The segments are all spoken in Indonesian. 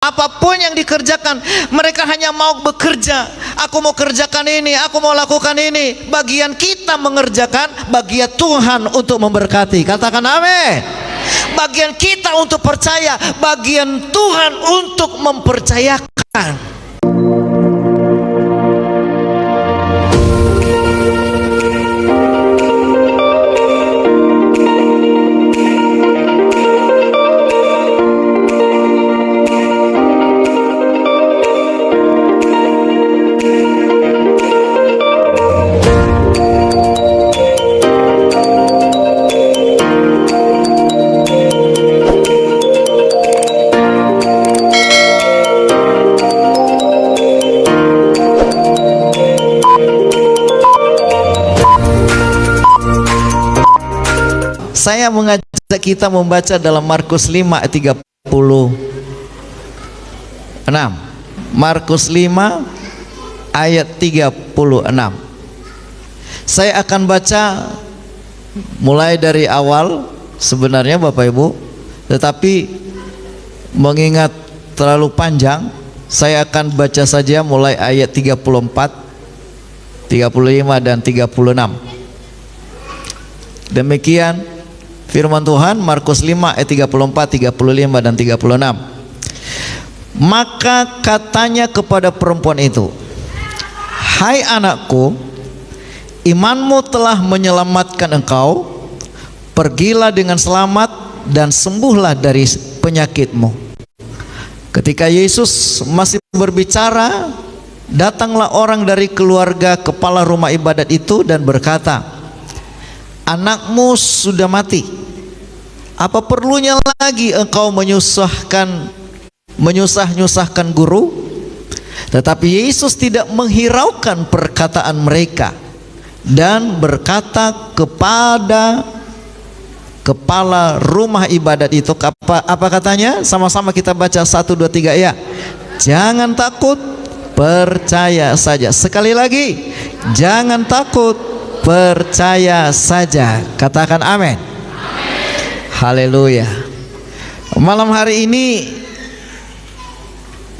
Apapun yang dikerjakan, mereka hanya mau bekerja. Aku mau kerjakan ini, aku mau lakukan ini. Bagian kita mengerjakan, bagian Tuhan untuk memberkati. Katakan amin. Bagian kita untuk percaya, bagian Tuhan untuk mempercayakan. Saya mengajak kita membaca dalam Markus 5 ayat 36. Markus 5 ayat 36. Saya akan baca mulai dari awal sebenarnya Bapak Ibu, tetapi mengingat terlalu panjang, saya akan baca saja mulai ayat 34, 35 dan 36. Demikian firman Tuhan, Markus 5 ayat 34, 35 dan 36. Maka katanya kepada perempuan itu, "Hai anakku, imanmu telah menyelamatkan engkau. Pergilah dengan selamat dan sembuhlah dari penyakitmu." Ketika Yesus masih berbicara, datanglah orang dari keluarga kepala rumah ibadat itu dan berkata, "Anakmu sudah mati. Apa perlunya lagi engkau menyusah-nyusahkan guru?" Tetapi Yesus tidak menghiraukan perkataan mereka dan berkata kepada kepala rumah ibadat itu, apa katanya? Sama-sama kita baca 1, 2, 3 ya. "Jangan takut, percaya saja." Sekali lagi, jangan takut, percaya saja. Katakan amin. Haleluya. Malam hari ini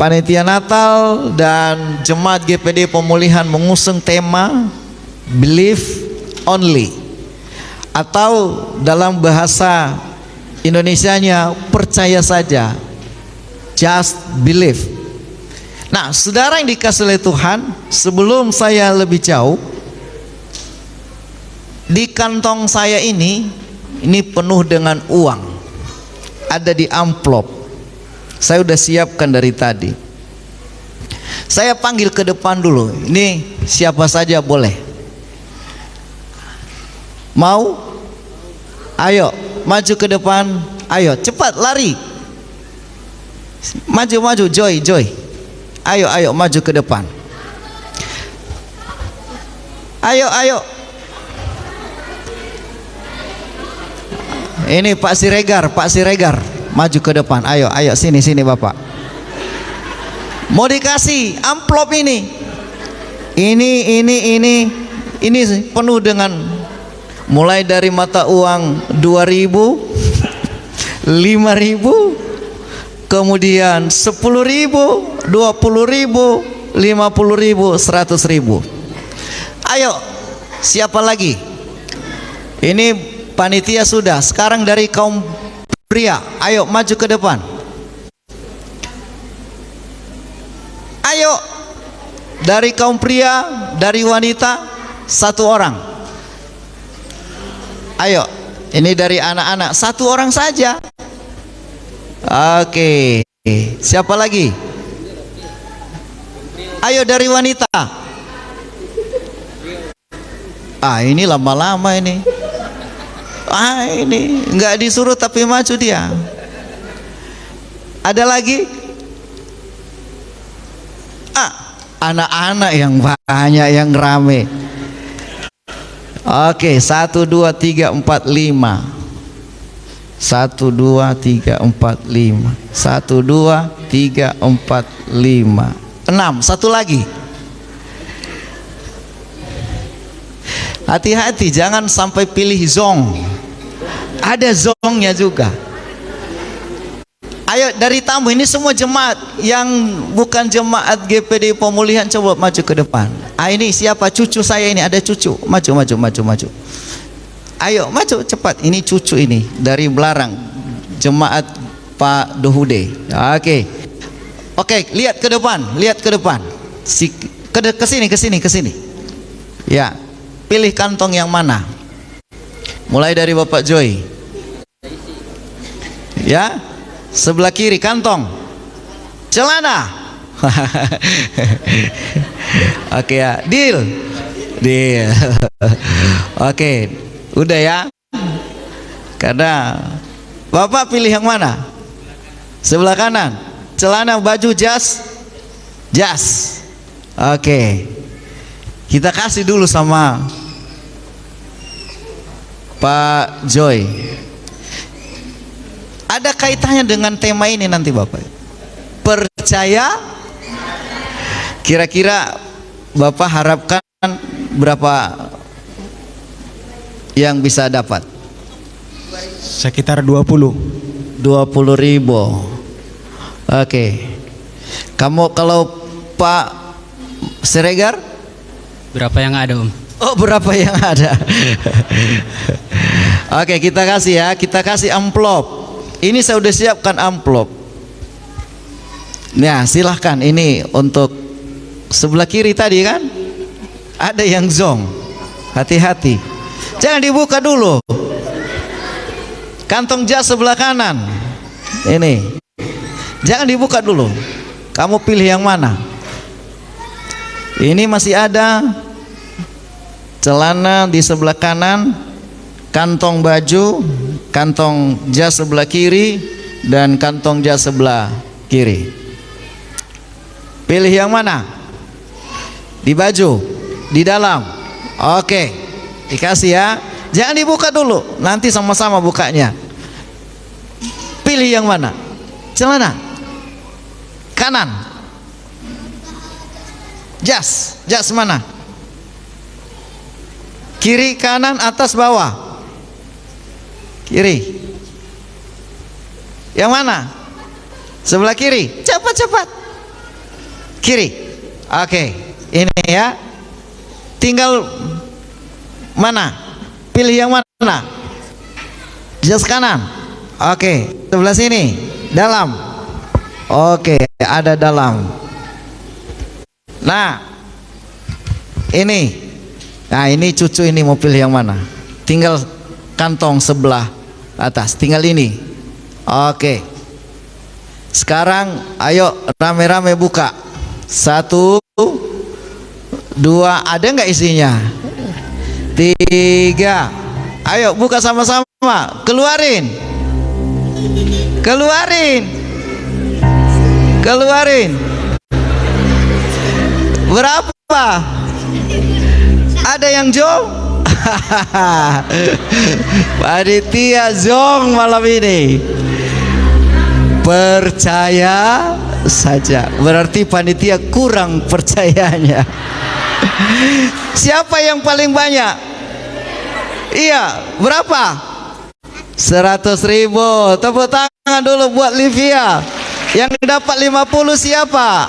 Panitia Natal dan Jemaat GPD Pemulihan mengusung tema Believe Only, atau dalam bahasa Indonesianya percaya saja, just believe. Nah, saudara yang dikasihi oleh Tuhan, sebelum saya lebih jauh, di kantong saya ini penuh dengan uang, ada di amplop. Saya udah siapkan dari tadi. Saya panggil ke depan dulu. Ini siapa saja boleh. Mau? Ayo, maju ke depan. Ayo, cepat lari. Maju, Joy. Ayo, maju ke depan. Ayo. Ini Pak Siregar, maju ke depan. Ayo, sini Bapak. Mau dikasih amplop ini. Ini penuh dengan mulai dari mata uang 2.000, 5.000, kemudian 10.000, 20.000, 50.000, 100.000. Ayo, siapa lagi? Ini panitia sudah. Sekarang dari kaum pria, ayo maju ke depan. Ayo, dari kaum pria, dari wanita, 1 orang. Ayo, ini dari anak-anak, 1 orang saja. Oke, siapa lagi? Ayo dari wanita. Ini lama-lama ini. Ini nggak disuruh tapi maju dia. Ada lagi? Anak-anak yang banyak, yang rame. Oke, 1, 2, 3, 4, 5. 1, 2, 3, 4, 5. 1, 2, 3, 4, 5. 6. Satu lagi. Hati-hati, jangan sampai pilih zong. Ada zongnya juga. Ayo dari tamu ini semua jemaat yang bukan jemaat GPD Pemulihan coba maju ke depan. Ini siapa? Cucu saya ini, ada cucu. Maju. Ayo maju cepat. Ini cucu ini dari Belarang, jemaat Pak Dohude. Oke, lihat ke depan. Ke sini. Ya, pilih kantong yang mana? Mulai dari Bapak Joy. Ya, sebelah kiri kantong celana. Oke ya, deal. Oke, udah ya. Karena Bapak pilih yang mana? Sebelah kanan. Celana, baju, jas. Oke. Kita kasih dulu sama Pak Joy. Ada kaitannya dengan tema ini nanti Bapak. Percaya. Kira-kira Bapak harapkan berapa yang bisa dapat? Sekitar 20.000. Oke. Kamu kalau Pak Siregar? Berapa yang ada, Om? Oh, berapa yang ada? Oke, kita kasih ya. Kita kasih amplop. Ini saya udah siapkan amplop. Nah, silahkan. Ini untuk sebelah kiri tadi kan? Ada yang zong. Hati-hati. Jangan dibuka dulu. Kantong jas sebelah kanan. Ini. Jangan dibuka dulu. Kamu pilih yang mana? Ini masih ada celana di sebelah kanan, kantong baju, kantong jas sebelah kiri, dan kantong jas sebelah kiri. Pilih yang mana? Di baju, di dalam. Oke, dikasih ya. Jangan dibuka dulu, nanti sama-sama bukanya. Pilih yang mana? Celana kanan, jas mana? Kiri, kanan, atas, bawah. Kiri. Yang mana? Sebelah kiri. Cepat. Kiri. Oke, ini ya. Tinggal mana? Pilih yang mana? Jas kanan. Oke, sebelah sini. Dalam. Oke, ada dalam. Nah, ini. Nah, ini cucu ini mau pilih yang mana? Tinggal kantong sebelah atas. Tinggal ini. Oke. Sekarang ayo rame-rame buka. 1, 2, ada nggak isinya? 3. Ayo buka sama-sama. Keluarin. Berapa? Ada yang jong? Panitia zong malam ini. Percaya saja. Berarti panitia kurang percayanya. Siapa yang paling banyak? Iya, berapa? 100.000. Tepuk tangan dulu buat Livia. Yang dapat 50 siapa?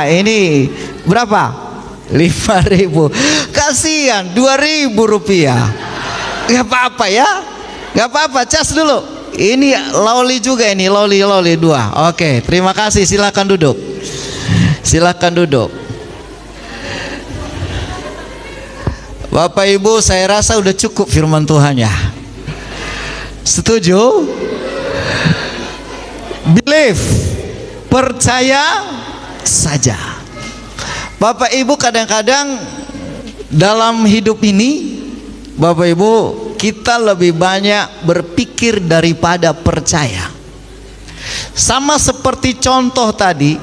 Ini berapa? 5.000. Kasihan, 2.000 rupiah. Gak apa-apa ya. Gak apa-apa, cas dulu. Ini loli juga ini, loli 2. Oke, terima kasih. Silakan duduk. Bapak Ibu, saya rasa udah cukup firman Tuhannya. Setuju? Believe, percaya saja. Bapak Ibu, kadang-kadang dalam hidup ini, Bapak Ibu, kita lebih banyak berpikir daripada percaya. Sama seperti contoh tadi,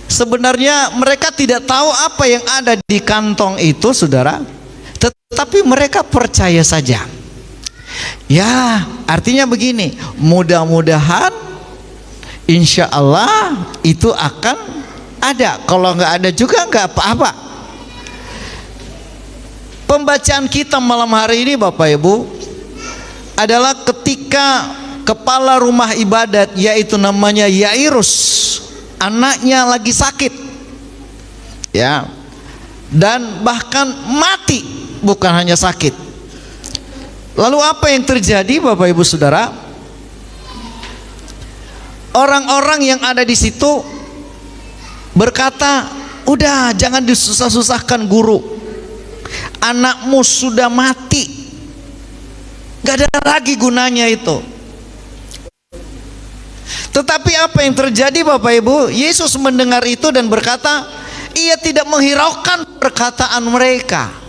sebenarnya mereka tidak tahu apa yang ada di kantong itu, saudara, tetapi mereka percaya saja. Ya, artinya begini, mudah-mudahan insya Allah itu akan ada. Kalau nggak ada juga nggak apa-apa. Pembacaan kita malam hari ini Bapak Ibu adalah ketika kepala rumah ibadat, yaitu namanya Yairus, anaknya lagi sakit, ya, dan bahkan mati, bukan hanya sakit. Lalu apa yang terjadi, Bapak Ibu Saudara? Orang-orang yang ada di situ berkata, udah jangan disusah-susahkan guru, anakmu sudah mati, gak ada lagi gunanya itu. Tetapi apa yang terjadi, Bapak Ibu? Yesus mendengar itu dan berkata, ia tidak menghiraukan perkataan mereka.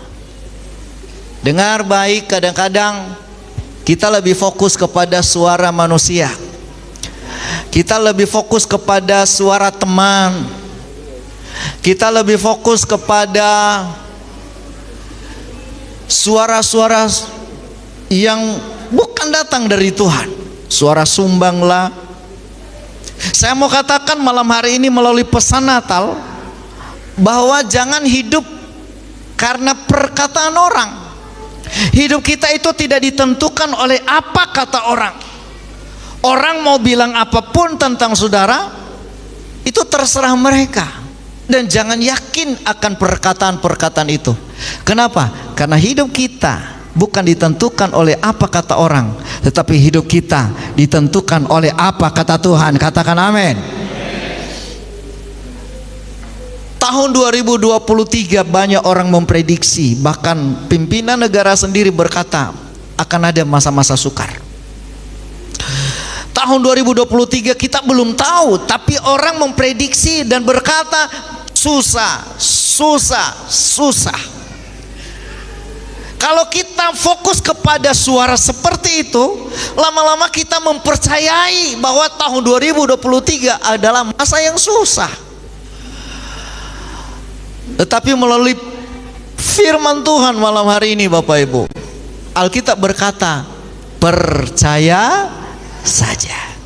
Dengar baik, kadang-kadang kita lebih fokus kepada suara manusia, kita lebih fokus kepada suara teman, kita lebih fokus kepada suara-suara yang bukan datang dari Tuhan. Suara sumbanglah. Saya mau katakan malam hari ini melalui pesan Natal, bahwa jangan hidup karena perkataan orang. Hidup kita itu tidak ditentukan oleh apa kata orang. Orang mau bilang apapun tentang saudara, itu terserah mereka. Dan jangan yakin akan perkataan-perkataan itu. Kenapa? Karena hidup kita bukan ditentukan oleh apa kata orang, tetapi hidup kita ditentukan oleh apa kata Tuhan. Katakan amin. Tahun 2023 banyak orang memprediksi, bahkan pimpinan negara sendiri berkata akan ada masa-masa sukar. Tahun 2023 kita belum tahu, tapi orang memprediksi dan berkata susah, susah, susah. Kalau kita fokus kepada suara seperti itu, lama-lama kita mempercayai bahwa tahun 2023 adalah masa yang susah. Tetapi melalui firman Tuhan malam hari ini, Bapak Ibu, Alkitab berkata, percaya saja.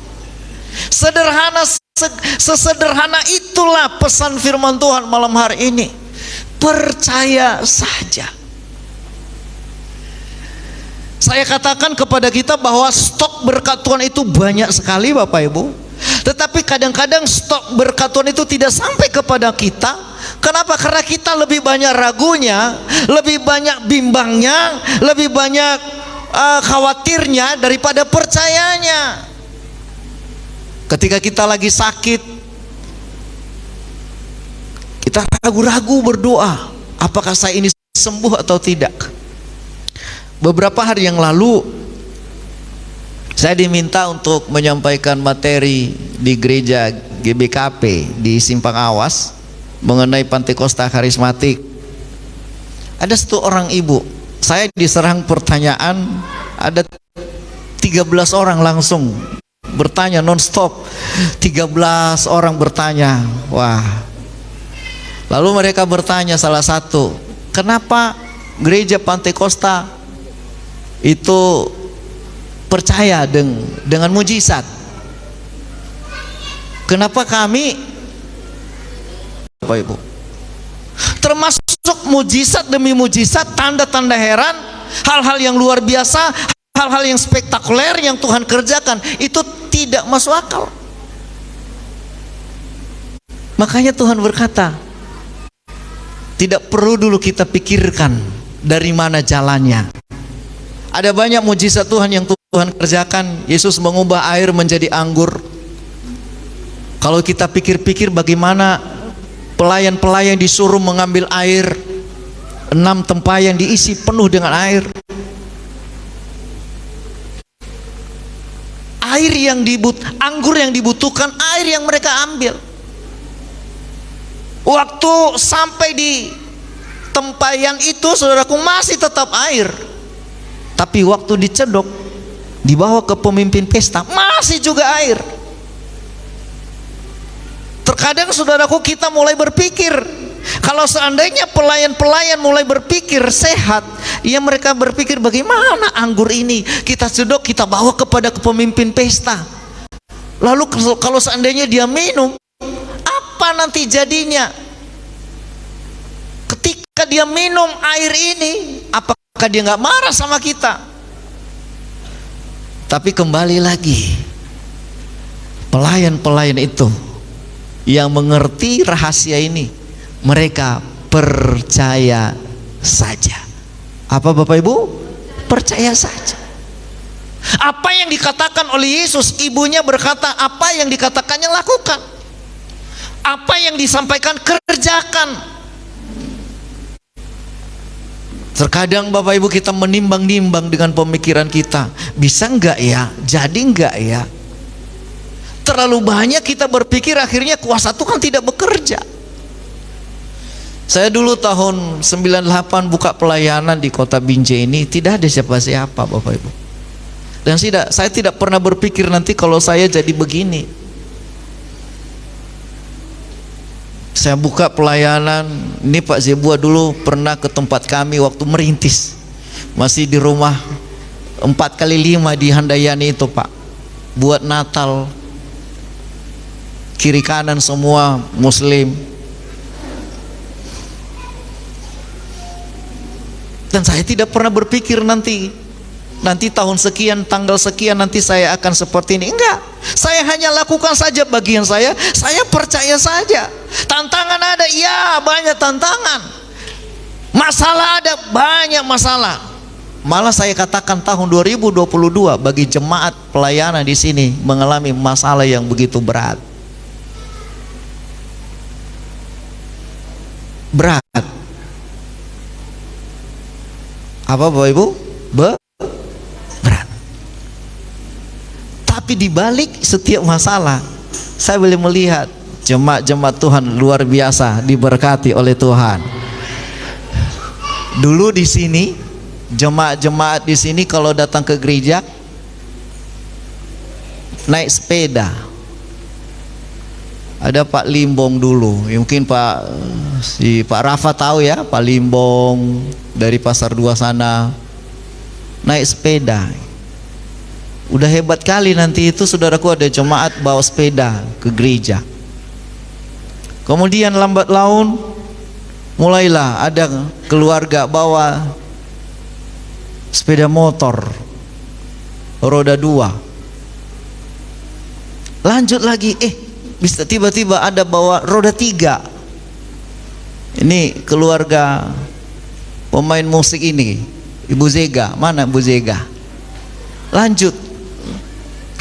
Sederhana, sesederhana itulah pesan firman Tuhan malam hari ini. Percaya saja. Saya katakan kepada kita bahwa stok berkat Tuhan itu banyak sekali, Bapak Ibu. Tetapi kadang-kadang stok berkat Tuhan itu tidak sampai kepada kita. Kenapa? Karena kita lebih banyak ragunya, lebih banyak bimbangnya, lebih banyak khawatirnya daripada percayanya. Ketika kita lagi sakit, kita ragu-ragu berdoa, apakah saya ini sembuh atau tidak. Beberapa hari yang lalu saya diminta untuk menyampaikan materi di gereja GBKP di Simpang Awas mengenai Pantekosta Karismatik. Ada satu orang ibu, saya diserang pertanyaan, ada 13 orang langsung bertanya non-stop, 13 orang bertanya. Wah. Lalu mereka bertanya salah satu, kenapa gereja Pantekosta itu percaya dengan mujizat? Kenapa kami, Bapak Ibu, termasuk mujizat demi mujizat, tanda-tanda heran, hal-hal yang luar biasa, hal-hal yang spektakuler yang Tuhan kerjakan, itu tidak masuk akal. Makanya Tuhan berkata, tidak perlu dulu kita pikirkan dari mana jalannya. Ada banyak mujizat Tuhan yang Tuhan kerjakan. Yesus mengubah air menjadi anggur. Kalau kita pikir-pikir bagaimana pelayan-pelayan disuruh mengambil air, 6 tempayan diisi penuh dengan air. Anggur yang dibutuhkan, air yang mereka ambil. Waktu sampai di tempayan itu, saudaraku, masih tetap air. Tapi waktu dicedok, dibawa ke pemimpin pesta, masih juga air. Terkadang saudaraku kita mulai berpikir, kalau seandainya pelayan-pelayan mulai berpikir sehat, ya mereka berpikir bagaimana anggur ini kita cedok, kita bawa kepada pemimpin pesta. Lalu kalau seandainya dia minum, apa nanti jadinya? Ketika dia minum air ini, apakah dia nggak marah sama kita? Tapi kembali lagi, pelayan-pelayan itu yang mengerti rahasia ini, mereka percaya saja. Apa Bapak Ibu? Percaya saja. Apa yang dikatakan oleh Yesus, ibunya berkata, apa yang dikatakannya lakukan, apa yang disampaikan kerjakan. Terkadang Bapak Ibu kita menimbang-nimbang dengan pemikiran kita, bisa enggak ya, jadi enggak ya. Terlalu banyak kita berpikir, akhirnya kuasa Tuhan tidak bekerja. Saya dulu tahun 98 buka pelayanan di kota Binjai ini, tidak ada siapa-siapa Bapak Ibu. Dan saya tidak pernah berpikir nanti kalau saya jadi begini. Saya buka pelayanan, ini Pak Zebua dulu pernah ke tempat kami waktu merintis, masih di rumah 4x5 di Handayani itu Pak, buat Natal, kiri kanan semua Muslim. Dan saya tidak pernah berpikir nanti tahun sekian, tanggal sekian nanti saya akan seperti ini. Enggak, saya hanya lakukan saja bagian saya percaya saja. Tantangan ada, ya banyak tantangan. Masalah ada, banyak masalah. Malah saya katakan tahun 2022 bagi jemaat pelayanan di sini mengalami masalah yang begitu berat. Berat. Apa Bapak Ibu? Berat. Tapi di balik setiap masalah, saya boleh melihat jemaat-jemaat Tuhan luar biasa, diberkati oleh Tuhan. Dulu di sini, jemaat-jemaat di sini kalau datang ke gereja naik sepeda. Ada Pak Limbong dulu, mungkin Pak Rafa tahu ya, Pak Limbong dari Pasar 2 sana, naik sepeda. Udah hebat kali nanti itu saudaraku, ada jemaat bawa sepeda ke gereja. Kemudian lambat laun mulailah ada keluarga bawa sepeda motor roda 2. Lanjut lagi, bisa tiba-tiba ada bawa roda 3. Ini keluarga pemain musik ini, Ibu Zega. Mana Ibu Zega? Lanjut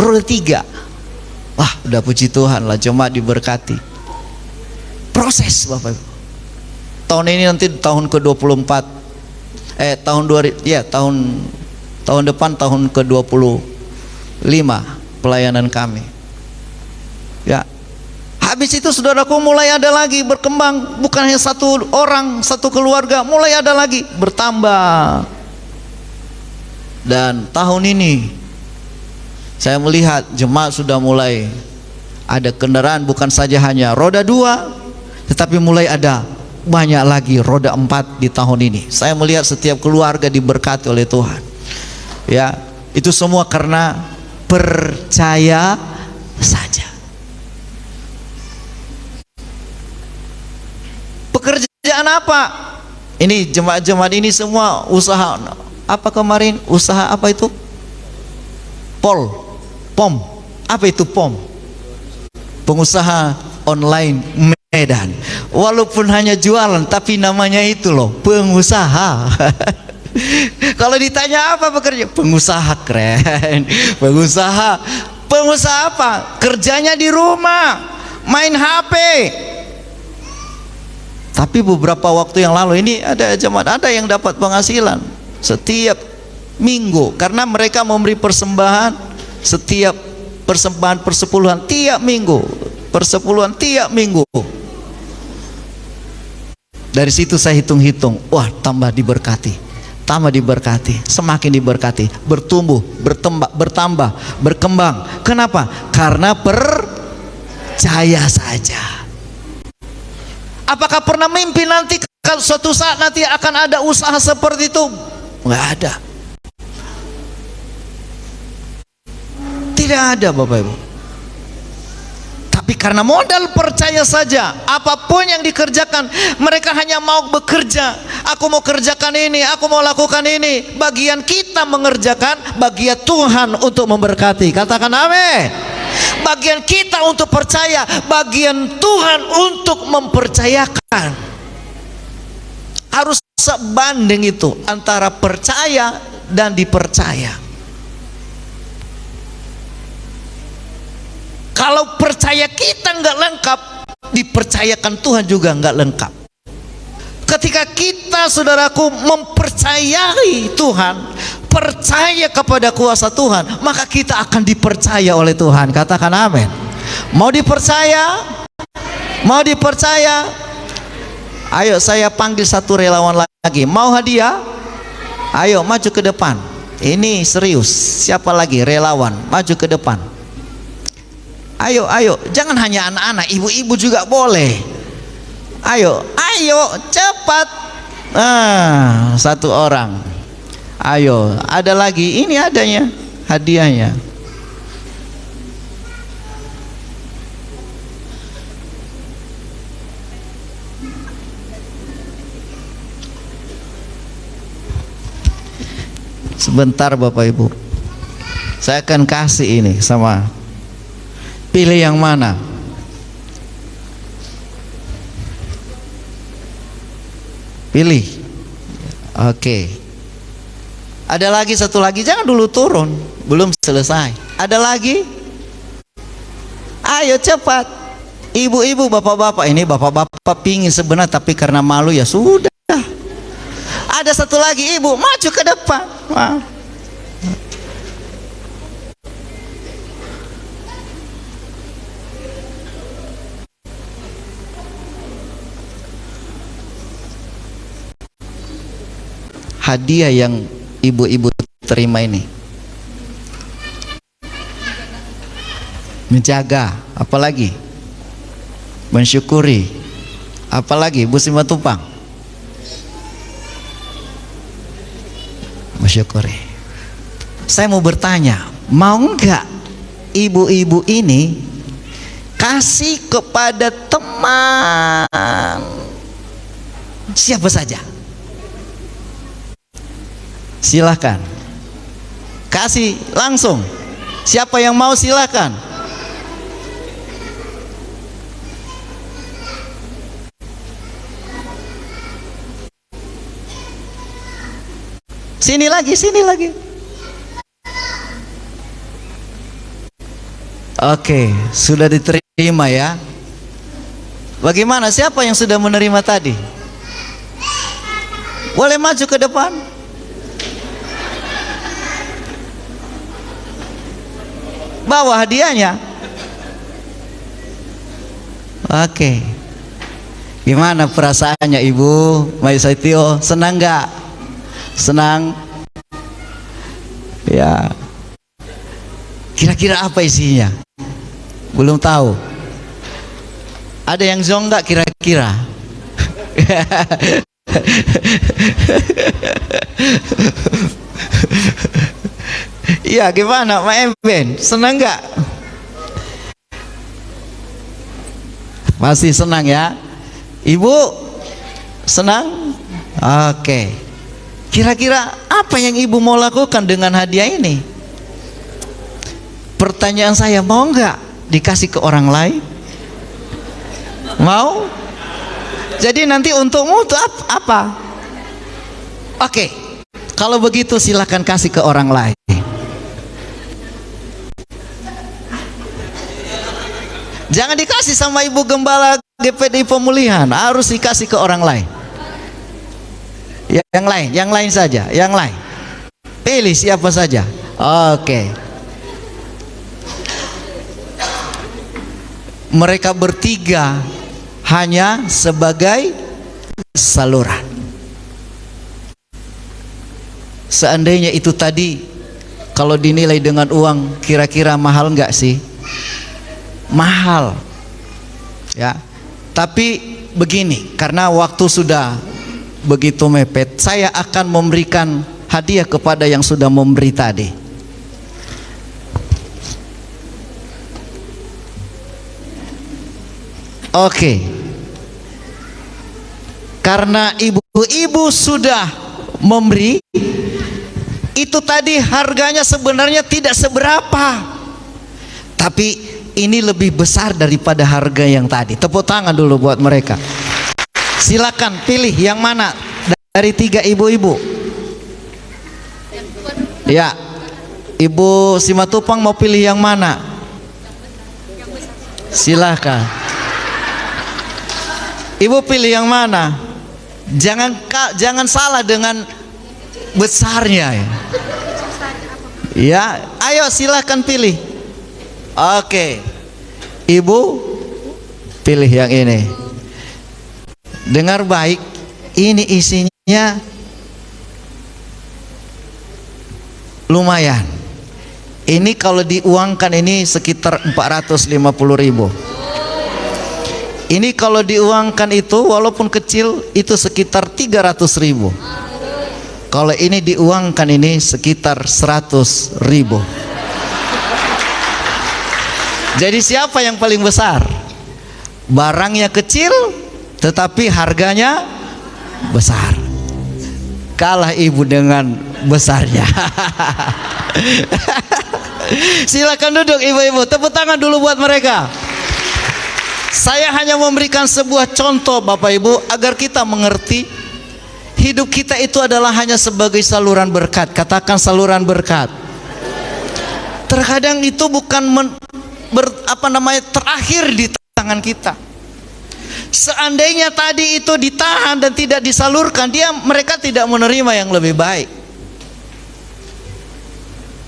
roda 3. Wah, udah puji Tuhan lah, jemaat diberkati. Proses Bapak Ibu. Tahun ini nanti tahun ke-24, tahun depan tahun ke-25 pelayanan kami. Ya. Habis itu saudaraku mulai ada lagi berkembang, bukan hanya satu orang, satu keluarga, mulai ada lagi bertambah. Dan tahun ini saya melihat jemaat sudah mulai ada kendaraan, bukan saja hanya roda 2, tetapi mulai ada banyak lagi roda 4 di tahun ini. Saya melihat setiap keluarga diberkati oleh Tuhan. Ya, itu semua karena percaya saja. Pekerjaan apa? Ini jemaat-jemaat ini semua usaha apa kemarin? Usaha apa itu? POM. Apa itu POM? Pengusaha online Medan. Walaupun hanya jualan, tapi namanya itu loh, pengusaha. Kalau ditanya apa pekerja? Pengusaha, keren. Pengusaha apa? Kerjanya di rumah, main HP. Tapi beberapa waktu yang lalu ini ada jemaat, ada yang dapat penghasilan setiap minggu karena mereka memberi persembahan, setiap persembahan persepuluhan tiap minggu, persepuluhan tiap minggu. Dari situ saya hitung-hitung, wah tambah diberkati, semakin diberkati, bertumbuh, bertambah, berkembang. Kenapa? Karena percaya saja. Apakah pernah mimpi nanti kalau suatu saat nanti akan ada usaha seperti itu? Nggak ada. Tidak ada Bapak Ibu. Tapi karena modal percaya saja, apapun yang dikerjakan, mereka hanya mau bekerja. Aku mau kerjakan ini, aku mau lakukan ini. Bagian kita mengerjakan, bagian Tuhan untuk memberkati. Katakan amin. Bagian kita untuk percaya, bagian Tuhan untuk mempercayakan. Harus sebanding itu antara percaya dan dipercaya. Kalau percaya kita nggak lengkap, dipercayakan Tuhan juga nggak lengkap. Ketika kita, saudaraku, mempercayai Tuhan, percaya kepada kuasa Tuhan, maka kita akan dipercaya oleh Tuhan. Katakan amin. Mau dipercaya? Mau dipercaya? Ayo saya panggil satu relawan lagi. Mau hadiah? Ayo maju ke depan. Ini serius. Siapa lagi relawan? Maju ke depan. Ayo, ayo. Jangan hanya anak-anak, ibu-ibu juga boleh. Ayo, ayo, cepat. Nah, satu orang. Ayo, ada lagi. Ini adanya hadiahnya. Sebentar Bapak Ibu, saya akan kasih ini sama. Pilih yang mana? Pilih. Oke. Ada lagi, satu lagi. Jangan dulu turun, belum selesai. Ada lagi? Ayo cepat. Ibu-ibu, bapak-bapak. Ini bapak-bapak pingin sebenarnya, tapi karena malu ya sudah. Ada satu lagi, ibu, maju ke depan. Wah. Hadiah yang ibu-ibu terima ini, menjaga, apalagi mensyukuri, apalagi Bu Simatupang, mensyukuri. Saya mau bertanya, mau enggak ibu-ibu ini kasih kepada teman siapa saja? Silahkan kasih langsung. Siapa yang mau silahkan. Sini lagi, sini lagi. Oke, sudah diterima ya. Bagaimana, siapa yang sudah menerima tadi? Boleh maju ke depan. Bawa hadiahnya. Oke. Gimana perasaannya Ibu Maisaitio? Senang nggak? Senang? Ya. Kira-kira apa isinya? Belum tahu. Ada yang zong nggak kira-kira? Iya, gimana Mak Emben? Senang nggak? Masih senang ya? Ibu senang? Oke. Kira-kira apa yang ibu mau lakukan dengan hadiah ini? Pertanyaan saya, mau nggak dikasih ke orang lain? Mau? Jadi nanti untukmu itu apa? Oke. Kalau begitu silahkan kasih ke orang lain. Jangan dikasih sama Ibu Gembala GPDI Pemulihan, harus dikasih ke orang lain. Yang lain saja, yang lain. Pilih siapa saja. Oke. Mereka bertiga hanya sebagai saluran. Seandainya itu tadi, kalau dinilai dengan uang, kira-kira mahal nggak sih? Mahal ya, tapi begini, karena waktu sudah begitu mepet, saya akan memberikan hadiah kepada yang sudah memberi tadi. Oke. Karena ibu-ibu sudah memberi, itu tadi harganya sebenarnya tidak seberapa, tapi ini lebih besar daripada harga yang tadi. Tepuk tangan dulu buat mereka. Silakan pilih yang mana dari 3 ibu-ibu. Ya, Ibu Simatupang mau pilih yang mana? Silakan. Ibu pilih yang mana? Jangan salah dengan besarnya ya. Ya, ayo silakan pilih. Oke. Ibu pilih yang ini. Dengar baik, ini isinya lumayan. Ini kalau diuangkan ini sekitar 450.000. Ini kalau diuangkan itu walaupun kecil itu sekitar 300.000. Kalau ini diuangkan ini sekitar 100.000. Jadi siapa yang paling besar? Barangnya kecil tetapi harganya besar. Kalah ibu dengan besarnya. Silakan duduk ibu-ibu, tepuk tangan dulu buat mereka. Saya hanya memberikan sebuah contoh Bapak Ibu agar kita mengerti hidup kita itu adalah hanya sebagai saluran berkat. Katakan saluran berkat. Terkadang itu bukan terakhir di tangan kita. Seandainya tadi itu ditahan dan tidak disalurkan, mereka tidak menerima yang lebih baik.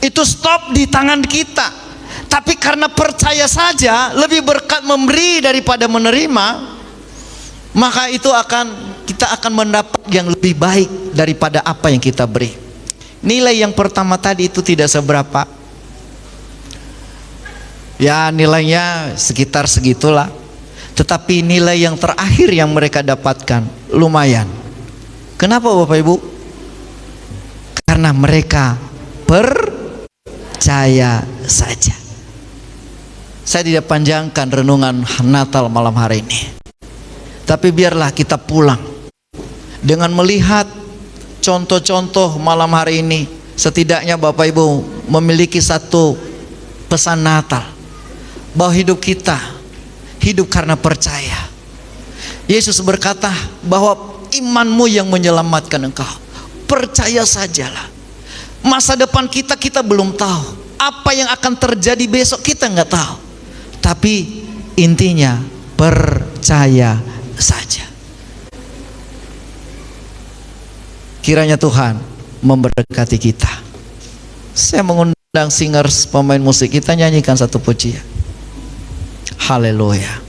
Itu stop di tangan kita. Tapi karena percaya saja lebih berkat memberi daripada menerima, maka kita akan mendapat yang lebih baik daripada apa yang kita beri. Nilai yang pertama tadi itu tidak seberapa. Ya nilainya sekitar segitulah. Tetapi nilai yang terakhir yang mereka dapatkan lumayan. Kenapa Bapak Ibu? Karena mereka percaya saja. Saya tidak panjangkan renungan Natal malam hari ini, tapi biarlah kita pulang dengan melihat contoh-contoh malam hari ini. Setidaknya Bapak Ibu memiliki satu pesan Natal, bahwa hidup kita hidup karena percaya. Yesus berkata bahwa imanmu yang menyelamatkan engkau. Percaya sajalah. Masa depan kita belum tahu. Apa yang akan terjadi besok kita nggak tahu. Tapi intinya percaya saja. Kiranya Tuhan memberkati kita. Saya mengundang singers, pemain musik, kita nyanyikan satu pujian. Haleluya.